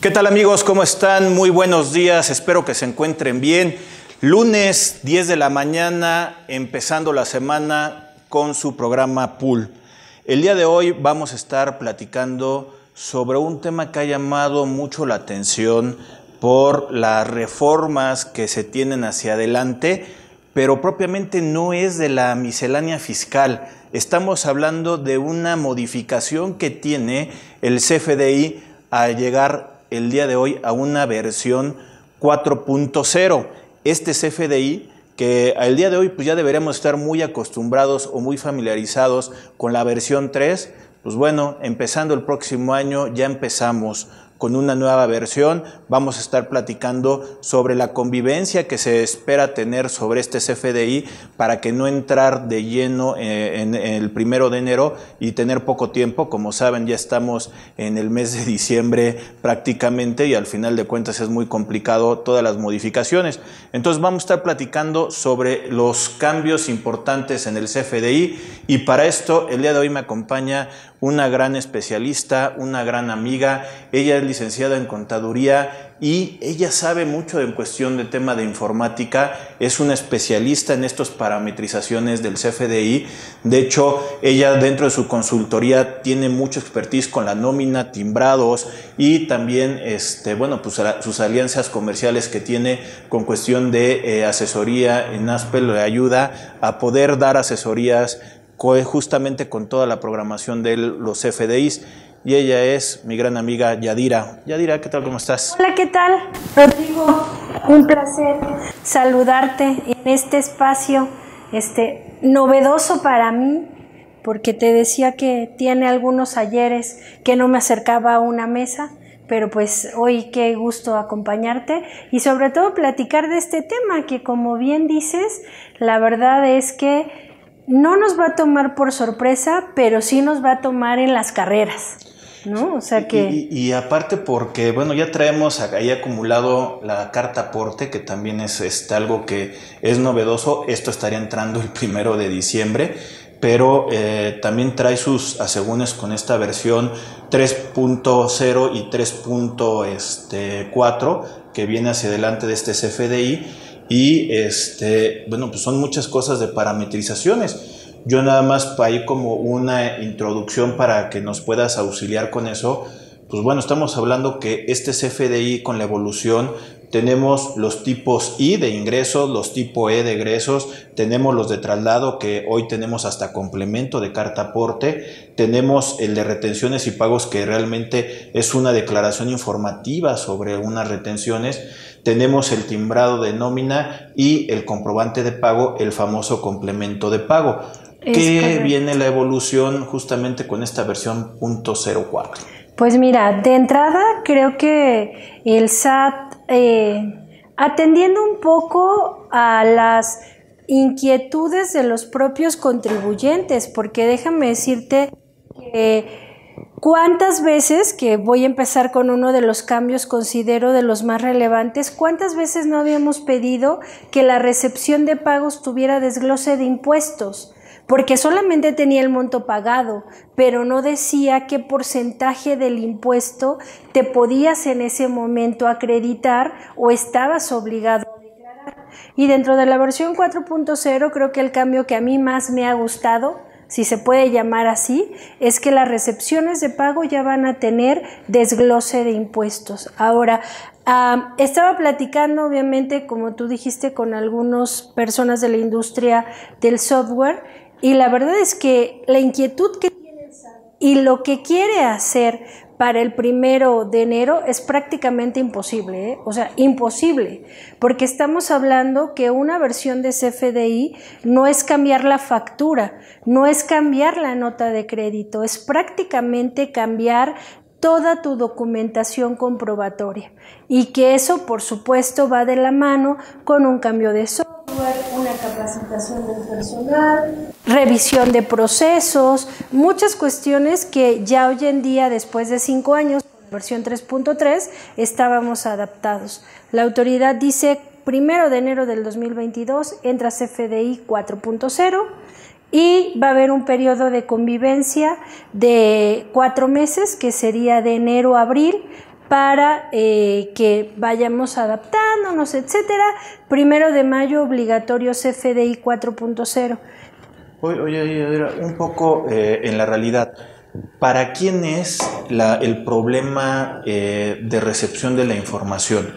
¿Qué tal amigos? ¿Cómo están? Muy buenos días, espero que se encuentren bien. Lunes 10 de la mañana, empezando la semana con su programa Pool. El día de hoy vamos a estar platicando sobre un tema que ha llamado mucho la atención por las reformas que se tienen hacia adelante, pero propiamente no es de la miscelánea fiscal. Estamos hablando de una modificación que tiene el CFDI al llegar el día de hoy a una versión 4.0. Este CFDI, que al día de hoy pues ya deberíamos estar muy acostumbrados o muy familiarizados con la versión 3, pues bueno, empezando el próximo año ya empezamos con una nueva versión. Vamos a estar platicando sobre la convivencia que se espera tener sobre este CFDI para que no entrar de lleno en el 1 de enero y tener poco tiempo. Como saben, ya estamos en el mes de diciembre prácticamente y al final de cuentas es muy complicado todas las modificaciones. Entonces vamos a estar platicando sobre los cambios importantes en el CFDI y para esto el día de hoy me acompaña una gran especialista, una gran amiga. Ella es licenciada en contaduría y ella sabe mucho en cuestión de tema de informática, es una especialista en estas parametrizaciones del CFDI. De hecho, ella dentro de su consultoría tiene mucho expertise con la nómina, timbrados y también bueno, pues sus alianzas comerciales que tiene con cuestión de asesoría en ASPE le ayuda a poder dar asesorías justamente con toda la programación de los CFDIs. Y ella es mi gran amiga Yadira. Yadira, ¿qué tal? ¿Cómo estás? Hola, ¿qué tal? Rodrigo, un placer saludarte en este espacio novedoso para mí, porque te decía que tiene algunos ayeres que no me acercaba a una mesa, pero pues hoy qué gusto acompañarte y sobre todo platicar de este tema que, como bien dices, la verdad es que no nos va a tomar por sorpresa, pero sí nos va a tomar en las carreras, ¿no? O sea que... Y aparte porque, bueno, ya traemos ahí acumulado la carta aporte, que también es algo que es novedoso. Esto estaría entrando el 1 de diciembre, pero también trae sus asegúnes con esta versión 3.0 y 3.4 que viene hacia adelante de este CFDI. Y bueno, pues son muchas cosas de parametrizaciones. Yo nada más ahí como una introducción para que nos puedas auxiliar con eso. Pues bueno, estamos hablando que este CFDI con la evolución tenemos los tipos I de ingresos, los tipo E de egresos, tenemos los de traslado que hoy tenemos hasta complemento de carta aporte, tenemos el de retenciones y pagos que realmente es una declaración informativa sobre unas retenciones, tenemos el timbrado de nómina y el comprobante de pago, el famoso complemento de pago. ¿Qué viene la evolución justamente con esta versión .04? Pues mira, de entrada creo que el SAT, atendiendo un poco a las inquietudes de los propios contribuyentes, porque déjame decirte que cuántas veces, que voy a empezar con uno de los cambios considero de los más relevantes, cuántas veces no habíamos pedido que la recepción de pagos tuviera desglose de impuestos, porque solamente tenía el monto pagado, pero no decía qué porcentaje del impuesto te podías en ese momento acreditar o estabas obligado a declarar. Y dentro de la versión 4.0 creo que el cambio que a mí más me ha gustado, si se puede llamar así, es que las recepciones de pago ya van a tener desglose de impuestos. Ahora, estaba platicando, obviamente, como tú dijiste, con algunas personas de la industria del software, y la verdad es que la inquietud que tiene el SAT y lo que quiere hacer para el 1 de enero es prácticamente imposible, o sea, imposible, porque estamos hablando que una versión de CFDI no es cambiar la factura, no es cambiar la nota de crédito, es prácticamente cambiar toda tu documentación comprobatoria, y que eso por supuesto va de la mano con un cambio de software, una capacitación del personal, revisión de procesos, muchas cuestiones que ya hoy en día, después de 5 años, con la versión 3.3, estábamos adaptados. La autoridad dice 1 de enero del 2022 entra CFDI 4.0 y va a haber un periodo de convivencia de 4 meses, que sería de enero a abril, para que vayamos adaptándonos, etcétera. 1 de mayo obligatorio CFDI 4.0. Oye, un poco en la realidad, ¿para quién es el problema de recepción de la información?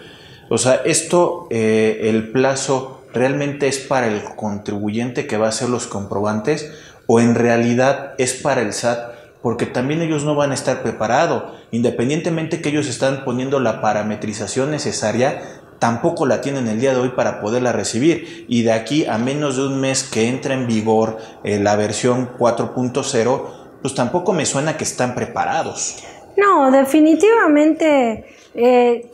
O sea, el plazo realmente es para el contribuyente que va a hacer los comprobantes, o en realidad es para el SAT, porque también ellos no van a estar preparados, independientemente que ellos están poniendo la parametrización necesaria, tampoco la tienen el día de hoy para poderla recibir, y de aquí a menos de un mes que entra en vigor la versión 4.0, pues tampoco me suena que están preparados. No, definitivamente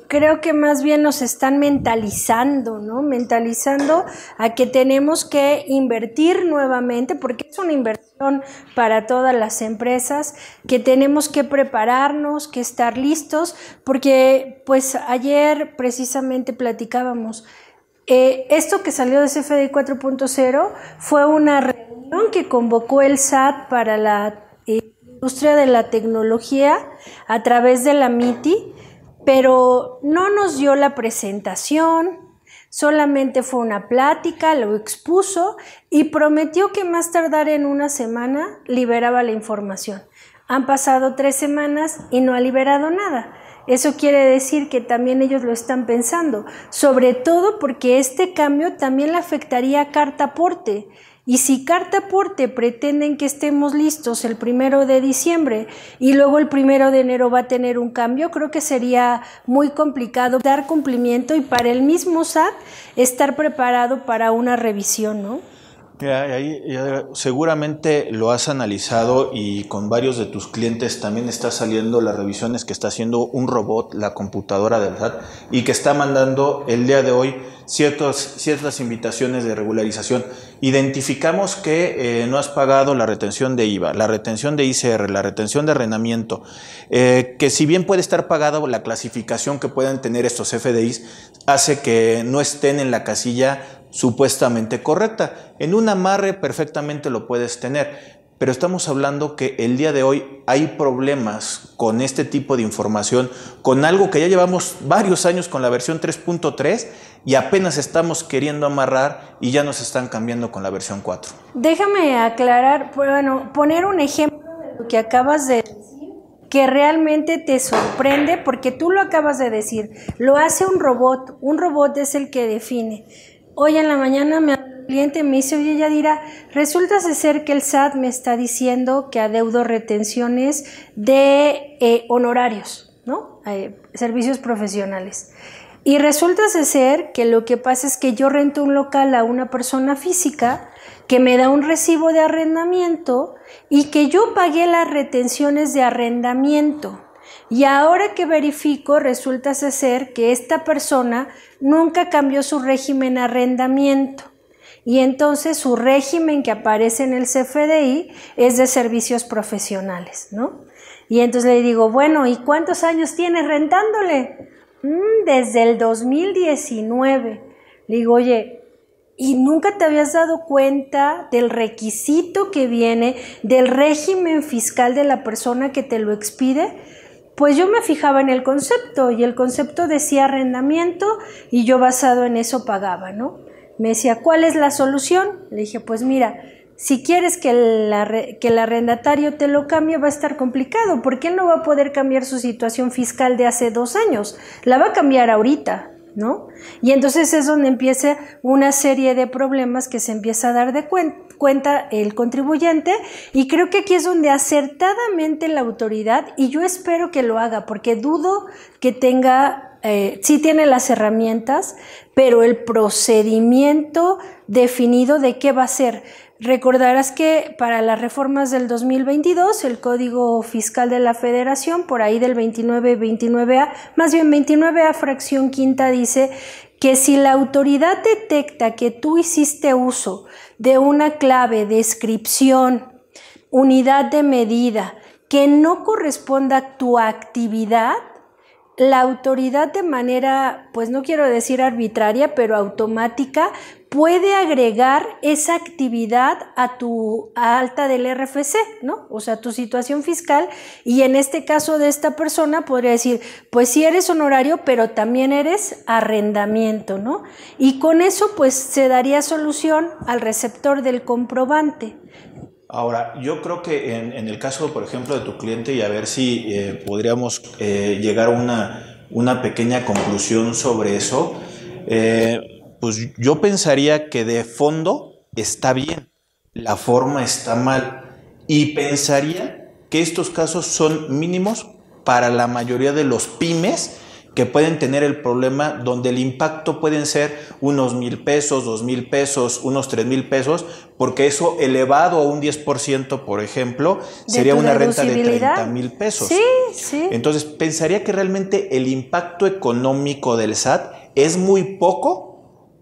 creo que más bien nos están mentalizando, ¿no? Mentalizando a que tenemos que invertir nuevamente, porque es una inversión para todas las empresas, que tenemos que prepararnos, que estar listos, porque pues ayer precisamente platicábamos, esto que salió de CFDI 4.0 fue una reunión que convocó el SAT para la industria de la tecnología a través de la MITI, pero no nos dio la presentación, solamente fue una plática, lo expuso y prometió que más tardar en una semana liberaba la información. Han pasado 3 semanas y no ha liberado nada. Eso quiere decir que también ellos lo están pensando, sobre todo porque este cambio también le afectaría a carta aporte. Y si carta aporte pretenden que estemos listos el 1 de diciembre y luego el 1 de enero va a tener un cambio, creo que sería muy complicado dar cumplimiento y para el mismo SAT estar preparado para una revisión, ¿no? Seguramente lo has analizado y con varios de tus clientes también está saliendo las revisiones que está haciendo un robot, la computadora del SAT, y que está mandando el día de hoy ciertas invitaciones de regularización. Identificamos que no has pagado la retención de IVA, la retención de ICR, la retención de arrendamiento, que si bien puede estar pagada, la clasificación que puedan tener estos FDIs hace que no estén en la casilla supuestamente correcta. En un amarre perfectamente lo puedes tener, pero estamos hablando que el día de hoy hay problemas con este tipo de información, con algo que ya llevamos varios años con la versión 3.3 y apenas estamos queriendo amarrar y ya nos están cambiando con la versión 4. Déjame aclarar, bueno, poner un ejemplo de lo que acabas de decir, que realmente te sorprende, porque tú lo acabas de decir, lo hace un robot es el que define. Hoy en la mañana me habló un cliente y me dice, oye Yadira, resulta ser que el SAT me está diciendo que adeudo retenciones de honorarios, ¿no? Servicios profesionales. Y resulta ser que lo que pasa es que yo rento un local a una persona física que me da un recibo de arrendamiento y que yo pagué las retenciones de arrendamiento. Y ahora que verifico, resulta ser que esta persona nunca cambió su régimen arrendamiento. Y entonces su régimen que aparece en el CFDI es de servicios profesionales, ¿no? Y entonces le digo, bueno, ¿y cuántos años tienes rentándole? Desde el 2019. Le digo, oye, ¿y nunca te habías dado cuenta del requisito que viene del régimen fiscal de la persona que te lo expide? Pues yo me fijaba en el concepto y el concepto decía arrendamiento y yo basado en eso pagaba, ¿no? Me decía, ¿cuál es la solución? Le dije, pues mira, si quieres que el arrendatario te lo cambie va a estar complicado porque él no va a poder cambiar su situación fiscal de hace 2 años, la va a cambiar ahorita, ¿no? Y entonces es donde empieza una serie de problemas que se empieza a dar de cuenta el contribuyente, y creo que aquí es donde acertadamente la autoridad, y yo espero que lo haga porque dudo que tenga, sí tiene las herramientas, pero el procedimiento definido de qué va a ser. Recordarás que para las reformas del 2022, el Código Fiscal de la Federación, por ahí del 29A, más bien 29A fracción quinta, dice que si la autoridad detecta que tú hiciste uso de una clave, descripción, unidad de medida, que no corresponda a tu actividad, la autoridad de manera, pues no quiero decir arbitraria, pero automática, puede agregar esa actividad a tu alta del RFC, ¿no? O sea, tu situación fiscal, y en este caso de esta persona podría decir, pues sí eres honorario, pero también eres arrendamiento, ¿no? Y con eso pues se daría solución al receptor del comprobante. Ahora, yo creo que en el caso, por ejemplo, de tu cliente, y a ver si podríamos llegar a una pequeña conclusión sobre eso, pues yo pensaría que de fondo está bien, la forma está mal, y pensaría que estos casos son mínimos para la mayoría de los pymes que pueden tener el problema, donde el impacto pueden ser unos 1,000 pesos, 2,000 pesos, unos 3,000 pesos, porque eso elevado a un 10%, por ejemplo, sería una renta de 30,000 pesos. Sí, sí. Entonces, pensaría que realmente el impacto económico del SAT es muy poco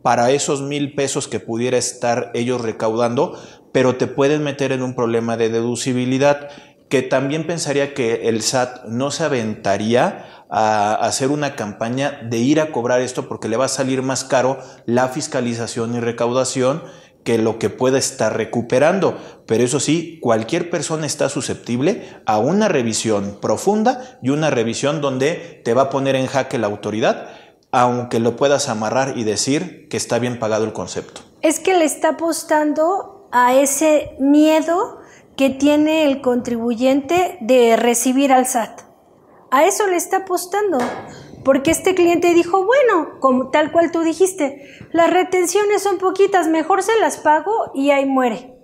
para esos 1,000 pesos que pudiera estar ellos recaudando, pero te pueden meter en un problema de deducibilidad, que también pensaría que el SAT no se aventaría a hacer una campaña de ir a cobrar esto, porque le va a salir más caro la fiscalización y recaudación que lo que pueda estar recuperando. Pero eso sí, cualquier persona está susceptible a una revisión profunda y una revisión donde te va a poner en jaque la autoridad, aunque lo puedas amarrar y decir que está bien pagado el concepto. Es que le está apostando a ese miedo que tiene el contribuyente de recibir al SAT. A eso le está apostando, porque este cliente dijo, bueno, como tal cual tú dijiste, las retenciones son poquitas, mejor se las pago y ahí muere,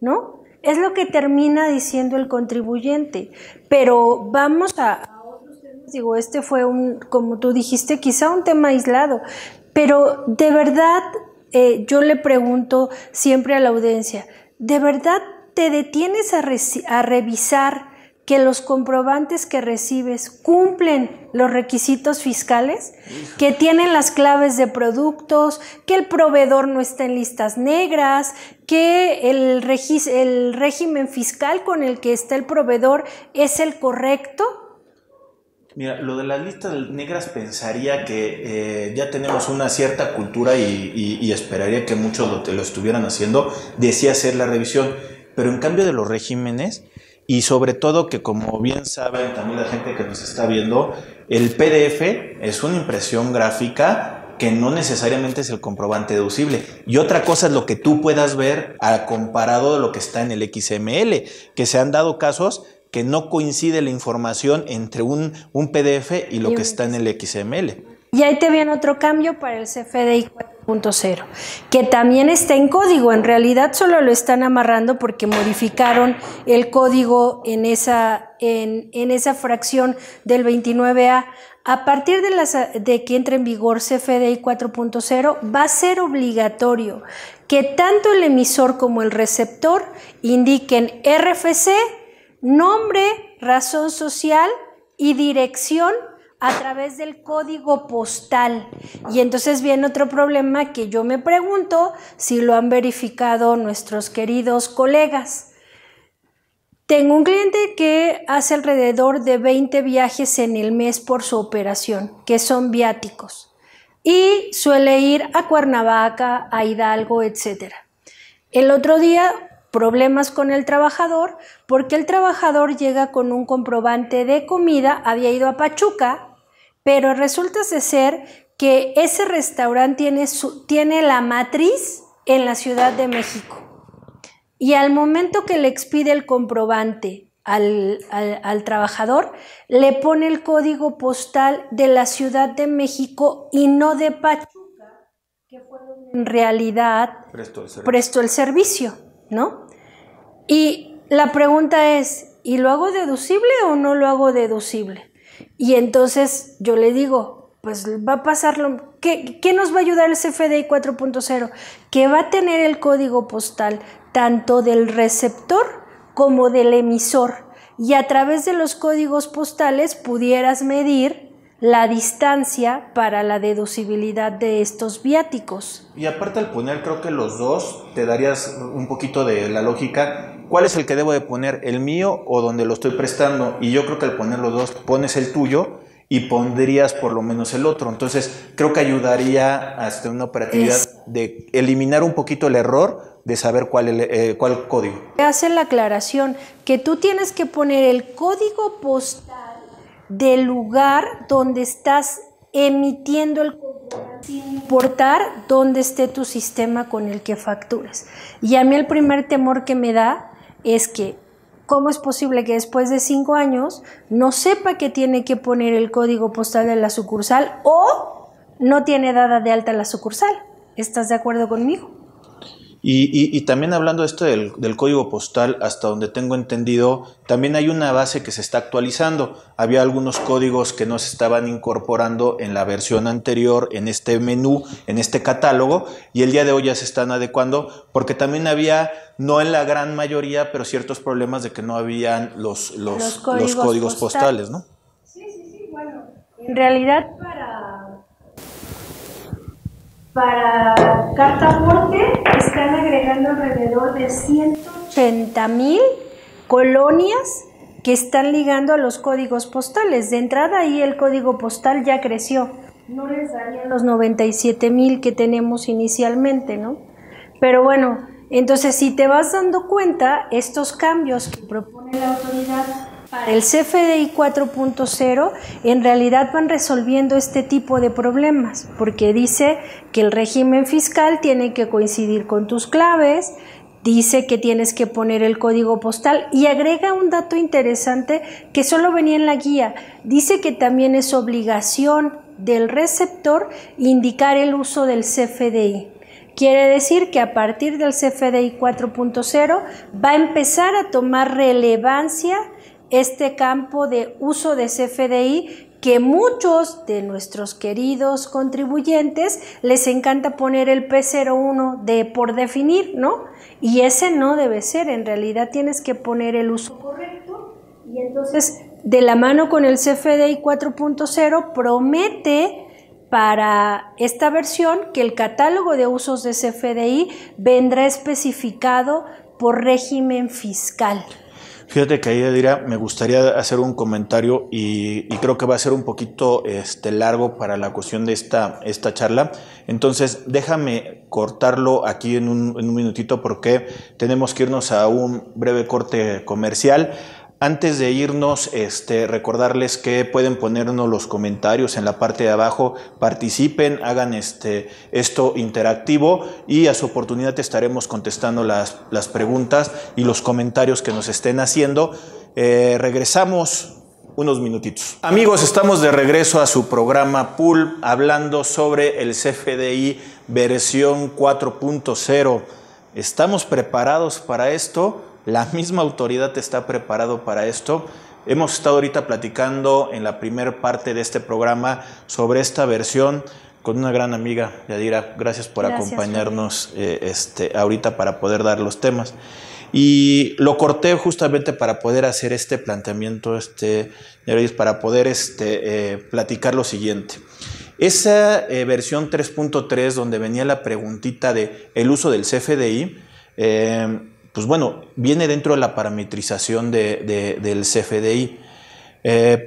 ¿no? Es lo que termina diciendo el contribuyente. Pero vamos a otros temas, digo, este fue como tú dijiste, quizá un tema aislado, pero de verdad yo le pregunto siempre a la audiencia, ¿de verdad te detienes a revisar que los comprobantes que recibes cumplen los requisitos fiscales, que tienen las claves de productos, que el proveedor no está en listas negras, que el régimen fiscal con el que está el proveedor es el correcto? Mira, lo de las listas negras pensaría que ya tenemos una cierta cultura y esperaría que muchos lo estuvieran haciendo, decía hacer la revisión, pero en cambio de los regímenes, y sobre todo que, como bien saben también la gente que nos está viendo, el PDF es una impresión gráfica que no necesariamente es el comprobante deducible. Y otra cosa es lo que tú puedas ver comparado de lo que está en el XML, que se han dado casos que no coincide la información entre un PDF y lo que está en el XML. Y ahí te viene otro cambio para el CFDI 4.0, que también está en código. En realidad solo lo están amarrando porque modificaron el código en esa fracción del 29A. A partir de que entre en vigor CFDI 4.0, va a ser obligatorio que tanto el emisor como el receptor indiquen RFC, nombre, razón social y dirección a través del código postal. Y entonces viene otro problema que yo me pregunto si lo han verificado nuestros queridos colegas. Tengo un cliente que hace alrededor de 20 viajes en el mes por su operación, que son viáticos, y suele ir a Cuernavaca, a Hidalgo, etc. El otro día, problemas con el trabajador, porque el trabajador llega con un comprobante de comida, había ido a Pachuca, pero resulta ser que ese restaurante tiene la matriz en la Ciudad de México. Y al momento que le expide el comprobante al trabajador, le pone el código postal de la Ciudad de México y no de Pachuca, que fue donde en realidad prestó el servicio, ¿no? Y la pregunta es, ¿y lo hago deducible o no lo hago deducible? Y entonces yo le digo, pues va a pasar ¿qué nos va a ayudar el CFDI 4.0? Que va a tener el código postal tanto del receptor como del emisor, y a través de los códigos postales pudieras medir la distancia para la deducibilidad de estos viáticos. Y aparte, al poner, creo que los dos, te darías un poquito de la lógica. ¿Cuál es el que debo de poner? ¿El mío o donde lo estoy prestando? Y yo creo que al poner los dos, pones el tuyo y pondrías por lo menos el otro. Entonces, creo que ayudaría hasta una operatividad de eliminar un poquito el error de saber cuál código. Hace la aclaración que tú tienes que poner el código postal del lugar donde estás emitiendo el comprobante, sin importar dónde esté tu sistema con el que facturas. Y a mí el primer temor que me da es que ¿cómo es posible que después de 5 años no sepa que tiene que poner el código postal de la sucursal o no tiene dada de alta la sucursal? ¿Estás de acuerdo conmigo? Y también hablando de esto del código postal, hasta donde tengo entendido, también hay una base que se está actualizando. Había algunos códigos que no se estaban incorporando en la versión anterior, en este menú, en este catálogo, y el día de hoy ya se están adecuando, porque también había, no en la gran mayoría, pero ciertos problemas de que no habían los códigos postales, ¿no? Sí, bueno, en realidad para carta aporte están agregando alrededor de 180,000 colonias que están ligando a los códigos postales. De entrada ahí el código postal ya creció, no les darían los 97,000 que tenemos inicialmente, ¿no? Pero bueno, entonces si te vas dando cuenta, estos cambios que propone la autoridad para el CFDI 4.0 en realidad van resolviendo este tipo de problemas, porque dice que el régimen fiscal tiene que coincidir con tus claves, dice que tienes que poner el código postal y agrega un dato interesante que solo venía en la guía. Dice que también es obligación del receptor indicar el uso del CFDI. Quiere decir que a partir del CFDI 4.0 va a empezar a tomar relevancia este campo de uso de CFDI que muchos de nuestros queridos contribuyentes les encanta poner el P01 de por definir, ¿no? Y ese no debe ser, en realidad tienes que poner el uso correcto y entonces de la mano con el CFDI 4.0 promete para esta versión que el catálogo de usos de CFDI vendrá especificado por régimen fiscal. Fíjate que ahí, Yadira, me gustaría hacer un comentario y creo que va a ser un poquito largo para la cuestión de esta charla. Entonces, déjame cortarlo aquí en un minutito porque tenemos que irnos a un breve corte comercial. Antes de irnos, recordarles que pueden ponernos los comentarios en la parte de abajo, participen, hagan esto interactivo y a su oportunidad estaremos contestando las preguntas y los comentarios que nos estén haciendo. Regresamos unos minutitos. Amigos, estamos de regreso a su programa Pool hablando sobre el CFDI versión 4.0. ¿Estamos preparados para esto? La misma autoridad está preparado para esto. Hemos estado ahorita platicando en la primera parte de este programa sobre esta versión con una gran amiga, Yadira. Gracias por acompañarnos ahorita para poder dar los temas. Y lo corté justamente para poder hacer este planteamiento, para poder platicar lo siguiente. Esa versión 3.3 donde venía la preguntita de el uso del CFDI, pues bueno, viene dentro de la parametrización del CFDI.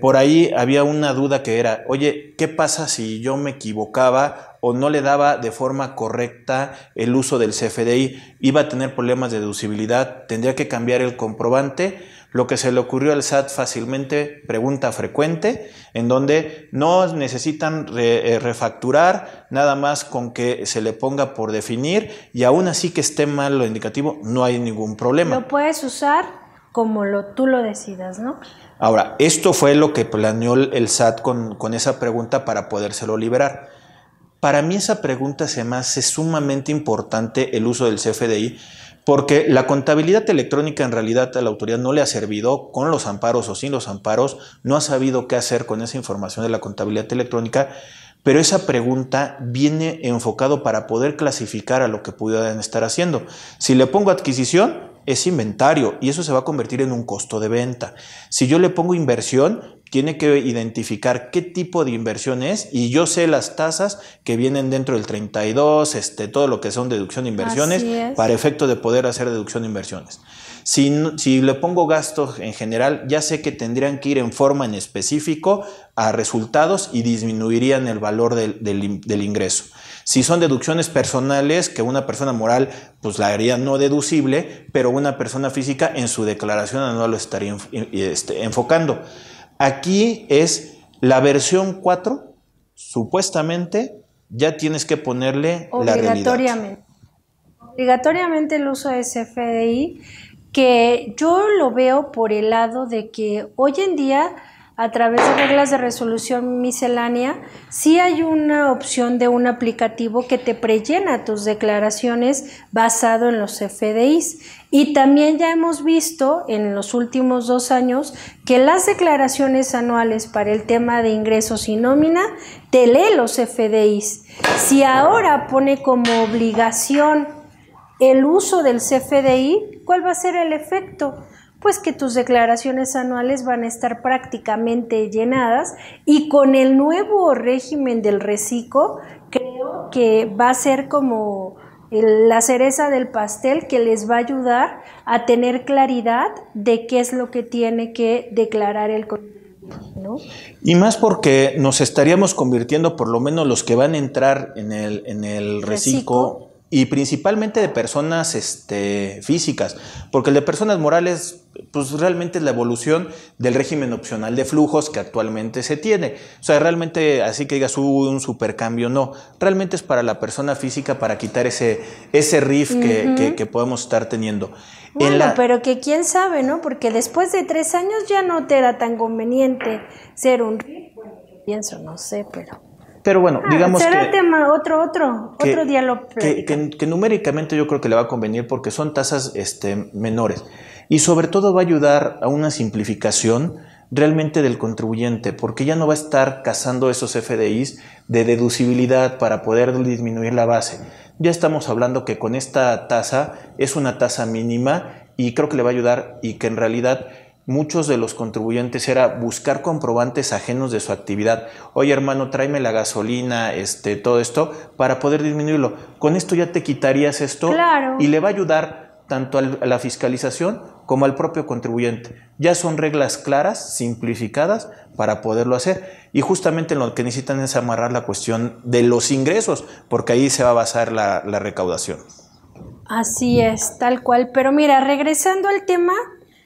Por ahí había una duda que era, oye, ¿qué pasa si yo me equivocaba o no le daba de forma correcta el uso del CFDI? Iba a tener problemas de deducibilidad, tendría que cambiar el comprobante. Lo que se le ocurrió al SAT fácilmente, pregunta frecuente, en donde no necesitan refacturar, nada más con que se le ponga por definir y aún así que esté mal lo indicativo, no hay ningún problema. Lo puedes usar como tú lo decidas, ¿no? Ahora, esto fue lo que planeó el SAT con esa pregunta para podérselo liberar. Para mí esa pregunta se me hace sumamente importante el uso del CFDI, porque la contabilidad electrónica en realidad a la autoridad no le ha servido con los amparos o sin los amparos, no ha sabido qué hacer con esa información de la contabilidad electrónica, pero esa pregunta viene enfocado para poder clasificar a lo que pudieran estar haciendo. Si le pongo adquisición, es inventario y eso se va a convertir en un costo de venta. Si yo le pongo inversión, tiene que identificar qué tipo de inversión es, y yo sé las tasas que vienen dentro del 32, todo lo que son deducción de inversiones, para efecto de poder hacer deducción de inversiones. Si le pongo gastos en general, ya sé que tendrían que ir en forma en específico a resultados y disminuirían el valor del ingreso. Si son deducciones personales, que una persona moral pues la haría no deducible, pero una persona física en su declaración anual lo estaría enfocando. Aquí es la versión 4, supuestamente ya tienes que ponerle la realidad. Obligatoriamente el uso de CFDI, que yo lo veo por el lado de que hoy en día, a través de reglas de resolución miscelánea, sí hay una opción de un aplicativo que te prellena tus declaraciones basado en los CFDIs. Y también ya hemos visto en los últimos 2 años que las declaraciones anuales para el tema de ingresos y nómina te lee los CFDIs. Si ahora pone como obligación el uso del CFDI, ¿cuál va a ser el efecto? Pues que tus declaraciones anuales van a estar prácticamente llenadas, y con el nuevo régimen del reciclo creo que va a ser como la cereza del pastel que les va a ayudar a tener claridad de qué es lo que tiene que declarar el contribuyente, ¿no? Y más porque nos estaríamos convirtiendo, por lo menos los que van a entrar en el reciclo, y principalmente de personas físicas, porque el de personas morales pues realmente es la evolución del régimen opcional de flujos que actualmente se tiene. O sea, realmente así que digas un supercambio, no, realmente es para la persona física, para quitar ese RIF que podemos estar teniendo. Bueno, pero que quién sabe, ¿no? Porque después de 3 años ya no te era tan conveniente ser un RIF. Bueno, yo pienso, no sé, pero bueno, digamos será que tema otro día lo platicamos. Que numéricamente yo creo que le va a convenir, porque son tasas menores, y sobre todo va a ayudar a una simplificación realmente del contribuyente, porque ya no va a estar cazando esos FDIs de deducibilidad para poder disminuir la base. Ya estamos hablando que con esta tasa es una tasa mínima, y creo que le va a ayudar, y que en realidad muchos de los contribuyentes era buscar comprobantes ajenos de su actividad. Oye, hermano, tráeme la gasolina, todo esto, para poder disminuirlo. Con esto ya te quitarías esto, claro, y le va a ayudar tanto a la fiscalización como al propio contribuyente. Ya son reglas claras, simplificadas, para poderlo hacer. Y justamente lo que necesitan es amarrar la cuestión de los ingresos, porque ahí se va a basar la recaudación. Así es, tal cual. Pero mira, regresando al tema,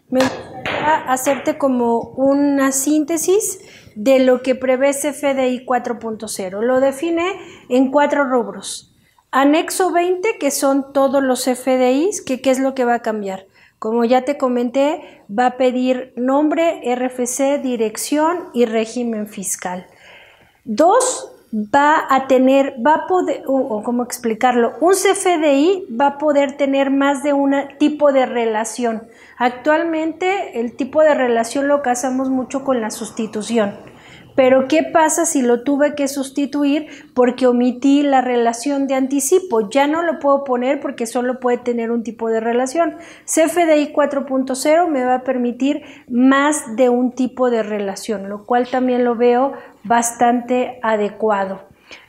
me gustaría hacerte como una síntesis de lo que prevé CFDI 4.0. Lo define en 4 rubros. Anexo 20, que son todos los CFDIs, ¿qué es lo que va a cambiar? Como ya te comenté, va a pedir nombre, RFC, dirección y régimen fiscal. 2, ¿cómo explicarlo? Un CFDI va a poder tener más de un tipo de relación. Actualmente el tipo de relación lo casamos mucho con la sustitución. Pero ¿qué pasa si lo tuve que sustituir porque omití la relación de anticipo? Ya no lo puedo poner porque solo puede tener un tipo de relación. CFDI 4.0 me va a permitir más de un tipo de relación, lo cual también lo veo bastante adecuado.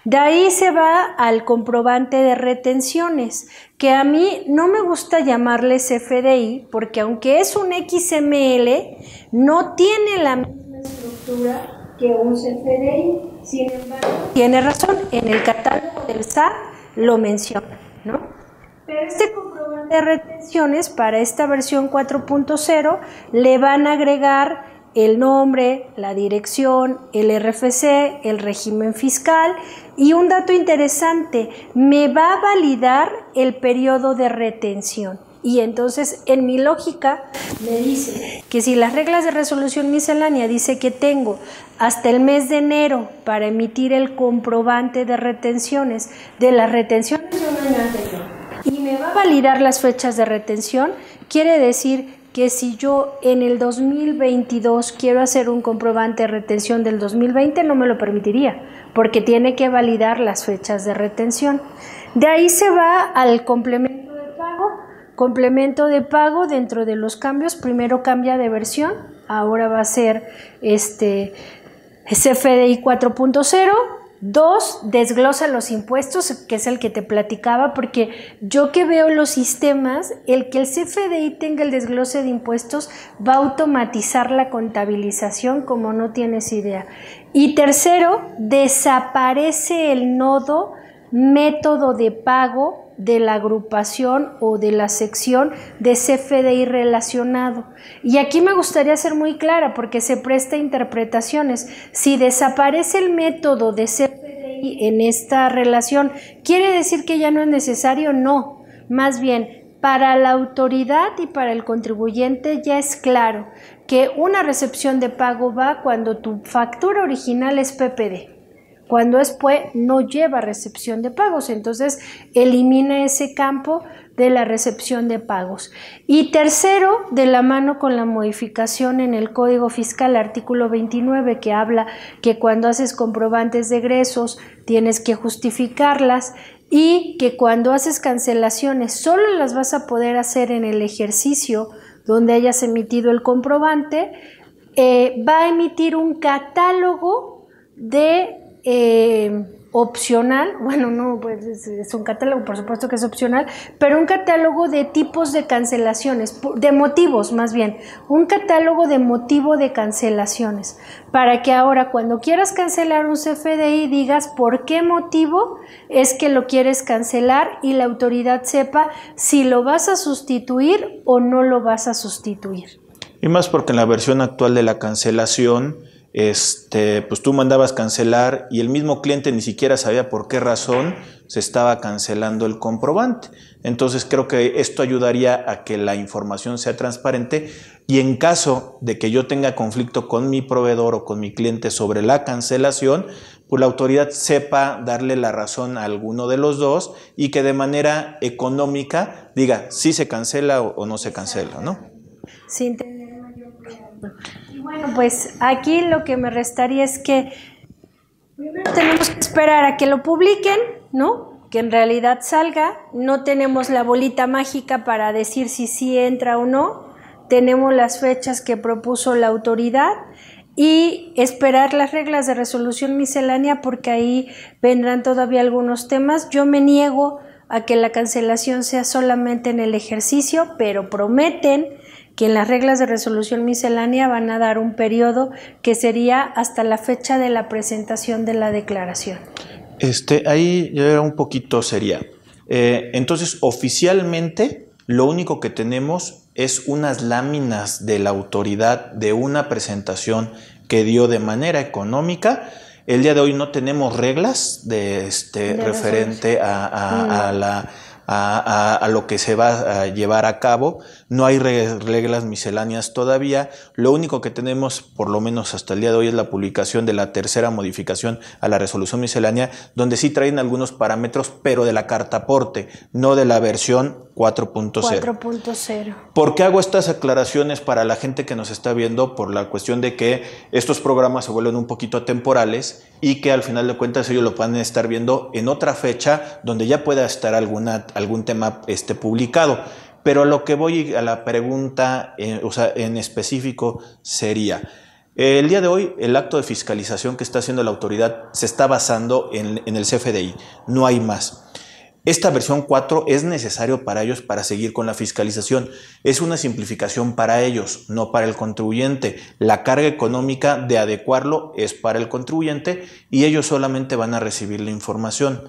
De ahí se va al comprobante de retenciones, que a mí no me gusta llamarle CFDI porque aunque es un XML, no tiene la misma estructura que un CFDI. Sin embargo, tiene razón, en el catálogo del SAT lo menciona, ¿no? Pero este comprobante de retenciones para esta versión 4.0 le van a agregar el nombre, la dirección, el RFC, el régimen fiscal, y un dato interesante, me va a validar el periodo de retención. Y entonces en mi lógica me dice que si las reglas de resolución miscelánea dice que tengo hasta el mes de enero para emitir el comprobante de retenciones de las retenciones de un año anterior, y me va a validar las fechas de retención, quiere decir que si yo en el 2022 quiero hacer un comprobante de retención del 2020, no me lo permitiría, porque tiene que validar las fechas de retención. De ahí se va al complemento de pago, complemento de pago dentro de los cambios. Primero cambia de versión, ahora va a ser CFDI 4.0. 2, desglosa los impuestos, que es el que te platicaba, porque yo que veo los sistemas, el que el CFDI tenga el desglose de impuestos va a automatizar la contabilización como no tienes idea. Y tercero, desaparece el nodo método de pago de la agrupación o de la sección de CFDI relacionado. Y aquí me gustaría ser muy clara porque se presta a interpretaciones. Si desaparece el método de CFDI en esta relación, ¿quiere decir que ya no es necesario? No, más bien para la autoridad y para el contribuyente ya es claro que una recepción de pago va cuando tu factura original es PPD. Cuando es PUE no lleva recepción de pagos, entonces elimina ese campo de la recepción de pagos. Y tercero, de la mano con la modificación en el Código Fiscal, artículo 29, que habla que cuando haces comprobantes de egresos tienes que justificarlas y que cuando haces cancelaciones solo las vas a poder hacer en el ejercicio donde hayas emitido el comprobante, va a emitir un catálogo de opcional, bueno, no, pues es un catálogo, por supuesto que es opcional, pero un catálogo de tipos de cancelaciones, de motivos más bien, un catálogo de motivo de cancelaciones, para que ahora cuando quieras cancelar un CFDI digas por qué motivo es que lo quieres cancelar y la autoridad sepa si lo vas a sustituir o no lo vas a sustituir. Y más porque en la versión actual de la cancelación, pues tú mandabas cancelar y el mismo cliente ni siquiera sabía por qué razón se estaba cancelando el comprobante. Entonces creo que esto ayudaría a que la información sea transparente y en caso de que yo tenga conflicto con mi proveedor o con mi cliente sobre la cancelación, pues la autoridad sepa darle la razón a alguno de los dos y que de manera económica diga si se cancela o no se cancela, ¿no? Sin tener mayor cuidado. Bueno, pues aquí lo que me restaría es que primero tenemos que esperar a que lo publiquen, ¿no? Que en realidad salga. No tenemos la bolita mágica para decir si sí entra o no. Tenemos las fechas que propuso la autoridad y esperar las reglas de resolución miscelánea porque ahí vendrán todavía algunos temas. Yo me niego a que la cancelación sea solamente en el ejercicio, pero prometen que en las reglas de resolución miscelánea van a dar un periodo que sería hasta la fecha de la presentación de la declaración. Ahí ya un poquito sería. Entonces, oficialmente, lo único que tenemos es unas láminas de la autoridad de una presentación que dio de manera económica. El día de hoy no tenemos reglas de referente a lo que se va a llevar a cabo. No hay reglas misceláneas todavía. Lo único que tenemos, por lo menos hasta el día de hoy, es la publicación de la tercera modificación a la resolución miscelánea, donde sí traen algunos parámetros, pero de la carta aporte, no de la versión 4.0. ¿Por qué hago estas aclaraciones para la gente que nos está viendo? Por la cuestión de que estos programas se vuelven un poquito atemporales y que al final de cuentas ellos lo pueden estar viendo en otra fecha donde ya pueda estar algún tema publicado. Pero a lo que voy a la pregunta, en específico sería, el día de hoy el acto de fiscalización que está haciendo la autoridad se está basando en el CFDI, no hay más. Esta versión 4 es necesario para ellos para seguir con la fiscalización. Es una simplificación para ellos, no para el contribuyente. La carga económica de adecuarlo es para el contribuyente y ellos solamente van a recibir la información.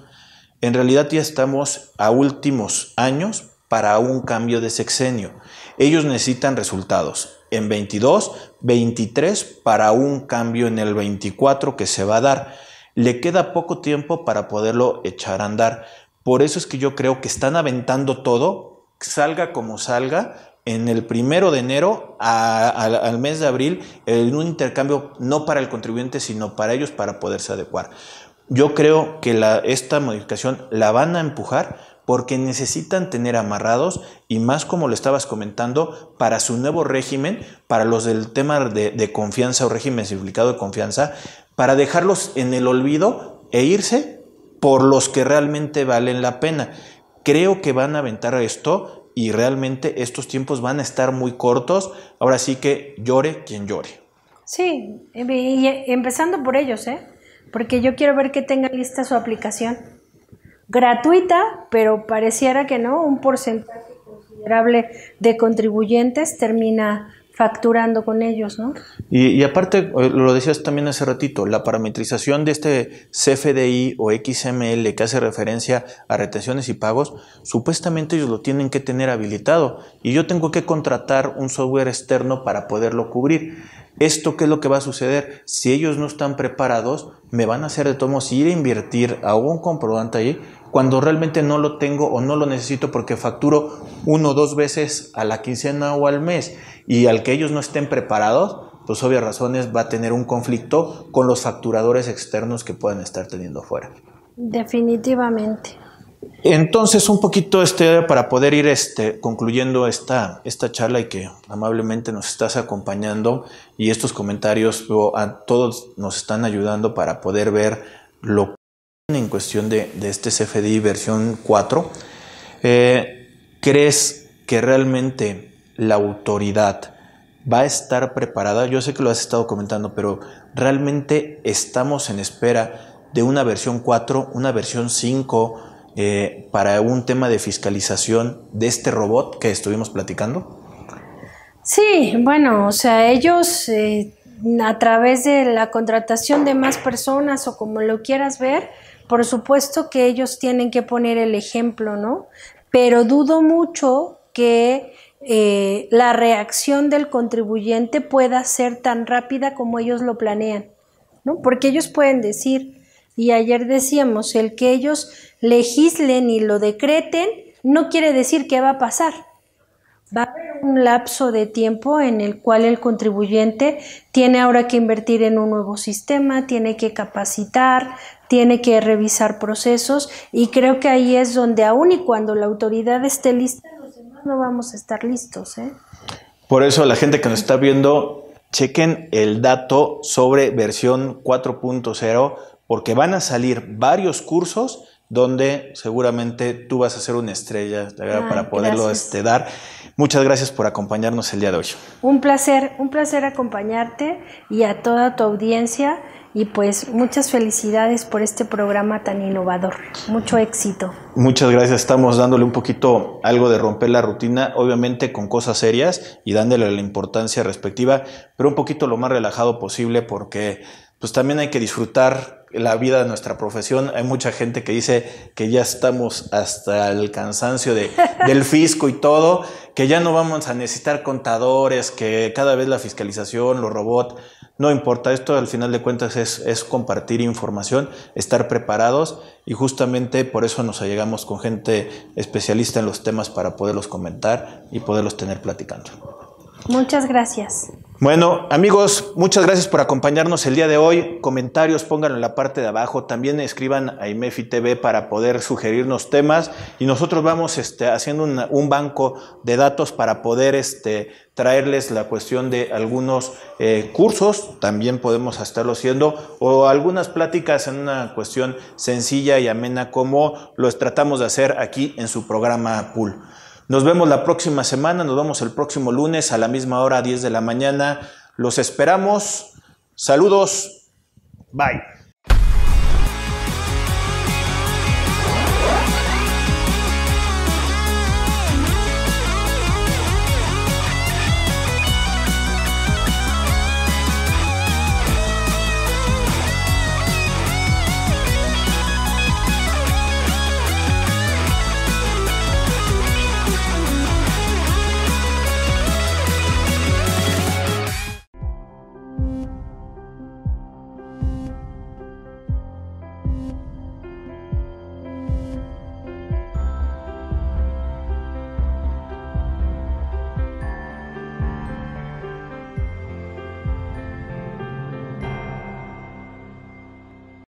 En realidad ya estamos a últimos años para un cambio de sexenio. Ellos necesitan resultados en 22, 23 para un cambio en el 24 que se va a dar. Le queda poco tiempo para poderlo echar a andar. Por eso es que yo creo que están aventando todo, salga como salga, en el 1 de enero al mes de abril, en un intercambio no para el contribuyente, sino para ellos para poderse adecuar. Yo creo que esta modificación la van a empujar porque necesitan tener amarrados y más como lo estabas comentando, para su nuevo régimen, para los del tema de confianza o régimen simplificado de confianza, para dejarlos en el olvido e irse por los que realmente valen la pena. Creo que van a aventar esto y realmente estos tiempos van a estar muy cortos. Ahora sí que llore quien llore. Sí, y empezando por ellos, porque yo quiero ver que tengan lista su aplicación. Gratuita, pero pareciera que no, un porcentaje considerable de contribuyentes termina facturando con ellos, ¿no? Y aparte, lo decías también hace ratito, la parametrización de este CFDI o XML que hace referencia a retenciones y pagos, supuestamente ellos lo tienen que tener habilitado y yo tengo que contratar un software externo para poderlo cubrir. ¿Esto qué es lo que va a suceder? Si ellos no están preparados, me van a hacer de todos modos ir a invertir a un comprobante ahí cuando realmente no lo tengo o no lo necesito porque facturo 1 o 2 veces a la quincena o al mes, y al que ellos no estén preparados, pues obvias razones va a tener un conflicto con los facturadores externos que puedan estar teniendo afuera. Definitivamente. Entonces, un poquito para poder ir concluyendo esta charla y que amablemente nos estás acompañando, y estos comentarios a todos nos están ayudando para poder ver lo que en cuestión de este CFDI versión 4. ¿Crees que realmente la autoridad va a estar preparada? Yo sé que lo has estado comentando, pero ¿realmente estamos en espera de una versión 4, una versión 5 para un tema de fiscalización de este robot que estuvimos platicando? Sí, bueno, o sea, ellos a través de la contratación de más personas o como lo quieras ver, por supuesto que ellos tienen que poner el ejemplo, ¿no? Pero dudo mucho que la reacción del contribuyente pueda ser tan rápida como ellos lo planean, ¿no? Porque ellos pueden decir, y ayer decíamos, el que ellos legislen y lo decreten no quiere decir que va a pasar. Va a haber un lapso de tiempo en el cual el contribuyente tiene ahora que invertir en un nuevo sistema, tiene que capacitar, tiene que revisar procesos, y creo que ahí es donde aún y cuando la autoridad esté lista, los demás no vamos a estar listos, Por eso la gente que nos está viendo, chequen el dato sobre versión 4.0, porque van a salir varios cursos donde seguramente tú vas a ser una estrella para poderlo dar. Muchas gracias por acompañarnos el día de hoy. Un placer acompañarte y a toda tu audiencia, y pues muchas felicidades por este programa tan innovador. Mucho éxito. Muchas gracias. Estamos dándole un poquito algo de romper la rutina, obviamente con cosas serias y dándole la importancia respectiva, pero un poquito lo más relajado posible, porque pues también hay que disfrutar la vida de nuestra profesión. Hay mucha gente que dice que ya estamos hasta el cansancio del fisco y todo, que ya no vamos a necesitar contadores, que cada vez la fiscalización, los robots, no importa. Esto al final de cuentas es compartir información, estar preparados, y justamente por eso nos allegamos con gente especialista en los temas para poderlos comentar y poderlos tener platicando. Muchas gracias. Bueno, amigos, muchas gracias por acompañarnos el día de hoy. Comentarios pónganlo en la parte de abajo. También escriban a IMEFI TV para poder sugerirnos temas, y nosotros vamos haciendo un banco de datos para poder traerles la cuestión de algunos cursos. También podemos estarlo haciendo, o algunas pláticas en una cuestión sencilla y amena como lo tratamos de hacer aquí en su programa Pool. Nos vemos la próxima semana, nos vemos el próximo lunes a la misma hora, 10 de la mañana. Los esperamos. Saludos. Bye.